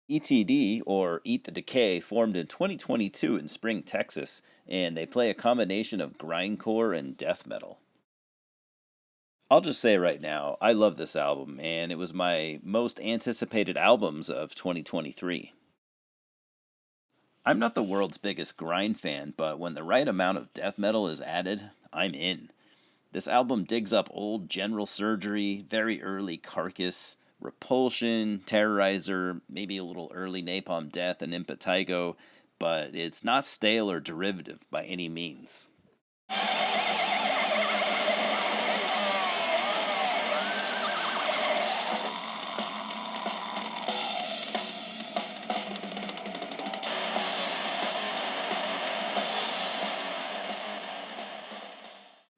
E.T.D, or Eat the Decay, formed in 2022 in Spring, Texas, and they play a combination of grindcore and death metal. I'll just say right now, I love this album, and it was my most anticipated albums of 2023. I'm not the world's biggest grind fan, but when the right amount of death metal is added, I'm in. This album digs up old General Surgery, very early Carcass, Repulsion, Terrorizer, maybe a little early Napalm Death and Impetigo, but it's not stale or derivative by any means.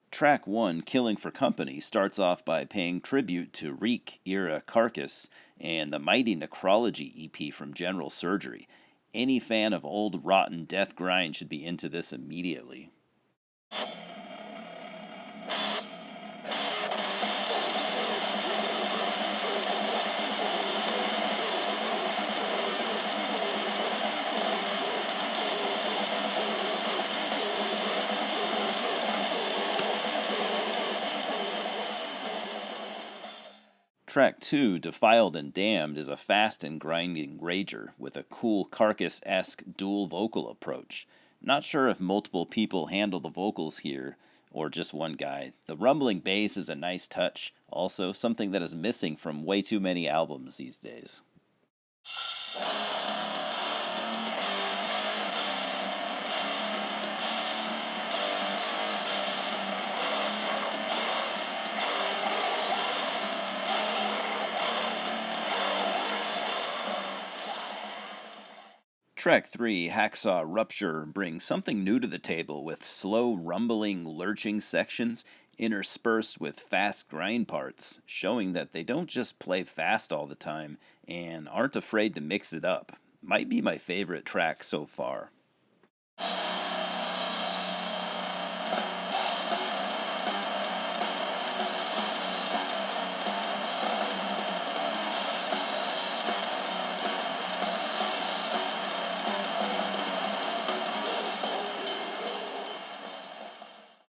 Track 1, Killing for Company, starts off by paying tribute to Reek era Carcass and the Mighty Necrology EP from General Surgery. Any fan of old rotten death grind should be into this immediately. Track 2, Defiled and Damned, is a fast and grinding rager with a cool Carcass esque dual vocal approach. Not sure if multiple people handle the vocals here, or just one guy. The rumbling bass is a nice touch, also something that is missing from way too many albums these days. Track 3, Hacksaw Rupture, brings something new to the table with slow, rumbling, lurching sections interspersed with fast grind parts, showing that they don't just play fast all the time and aren't afraid to mix it up. Might be my favorite track so far.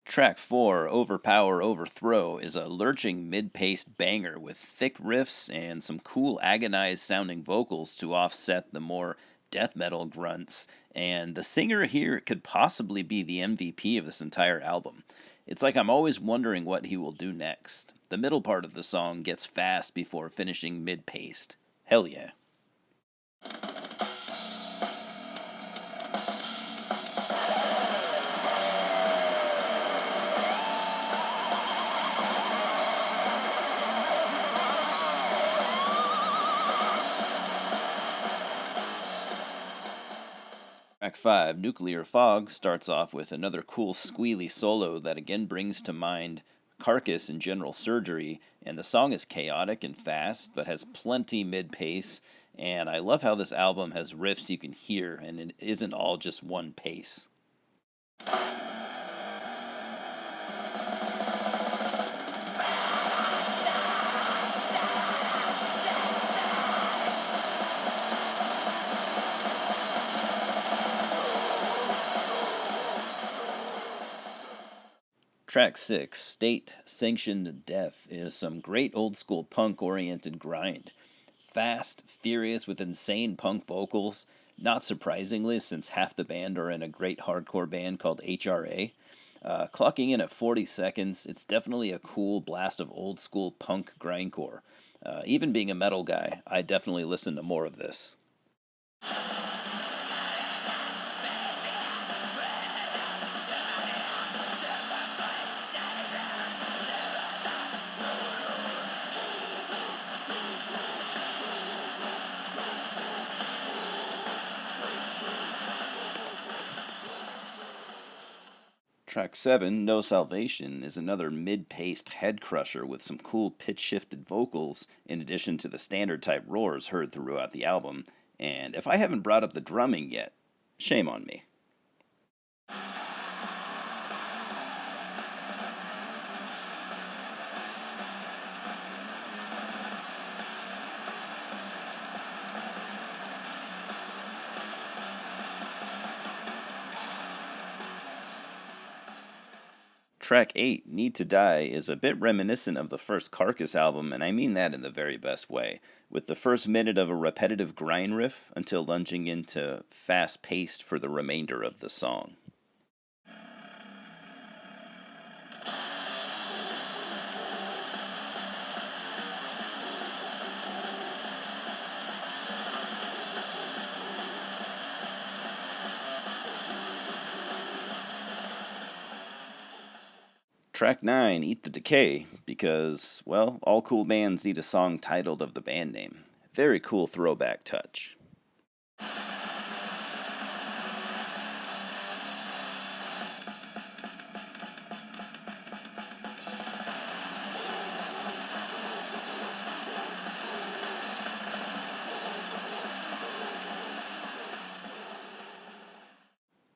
Track 4, Overpower Overthrow, is a lurching mid paced banger with thick riffs and some cool agonized sounding vocals to offset the more death metal grunts, and the singer here could possibly be the MVP of this entire album. It's like I'm always wondering what he will do next. The middle part of the song gets fast before finishing mid paced. Hell yeah. Track 5, Nuclear Fog, starts off with another cool squealy solo that again brings to mind Carcass and General Surgery, and the song is chaotic and fast, but has plenty mid pace, and I love how this album has riffs you can hear, and it isn't all just one pace. Track 6, State Sanctioned Death, is some great old school punk oriented grind. Fast, furious with insane punk vocals, not surprisingly, since half the band are in a great hardcore band called HRA. Clocking in at 40 seconds, it's definitely a cool blast of old school punk grindcore. Even being a metal guy, I definitely listen to more of this. Track 7, No Salvation, is another mid paced head crusher with some cool pitch shifted vocals, in addition to the standard type roars heard throughout the album. And if I haven't brought up the drumming yet, shame on me. Track 8, Need to Die, is a bit reminiscent of the first Carcass album, and I mean that in the very best way, with the first minute of a repetitive grind riff until lunging into fast paced for the remainder of the song. Track 9, Eat the Decay, because, well, all cool bands need a song titled of the band name. Very cool throwback touch.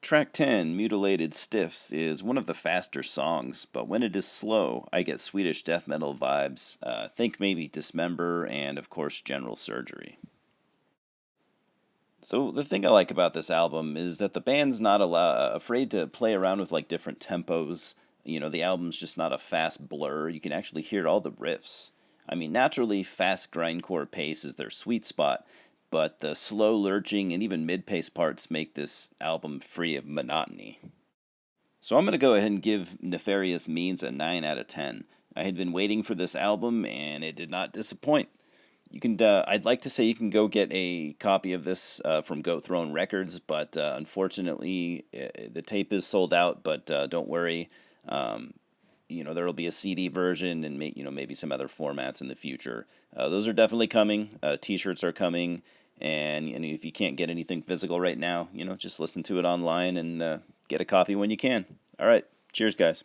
Track 10, Mutilated Stiffs, is one of the faster songs, but when it is slow, I get Swedish death metal vibes. Think maybe Dismember and, of course, General Surgery. So the thing I like about this album is that the band's not afraid to play around with like different tempos. The album's just not a fast blur. You can actually hear all the riffs. I mean, naturally, fast grindcore pace is their sweet spot, but the slow lurching and even mid-pace parts make this album free of monotony. So I'm going to go ahead and give Nefarious Means a 9 out of 10. I had been waiting for this album, and it did not disappoint. You can. I'd like to say you can go get a copy of this from Goatthrone Records, but unfortunately, the tape is sold out. But don't worry, um, there will be a CD version and maybe some other formats in the future. Those are definitely coming. T-shirts are coming, and if you can't get anything physical right now, just listen to it online and get a copy when you can. All right, cheers, guys.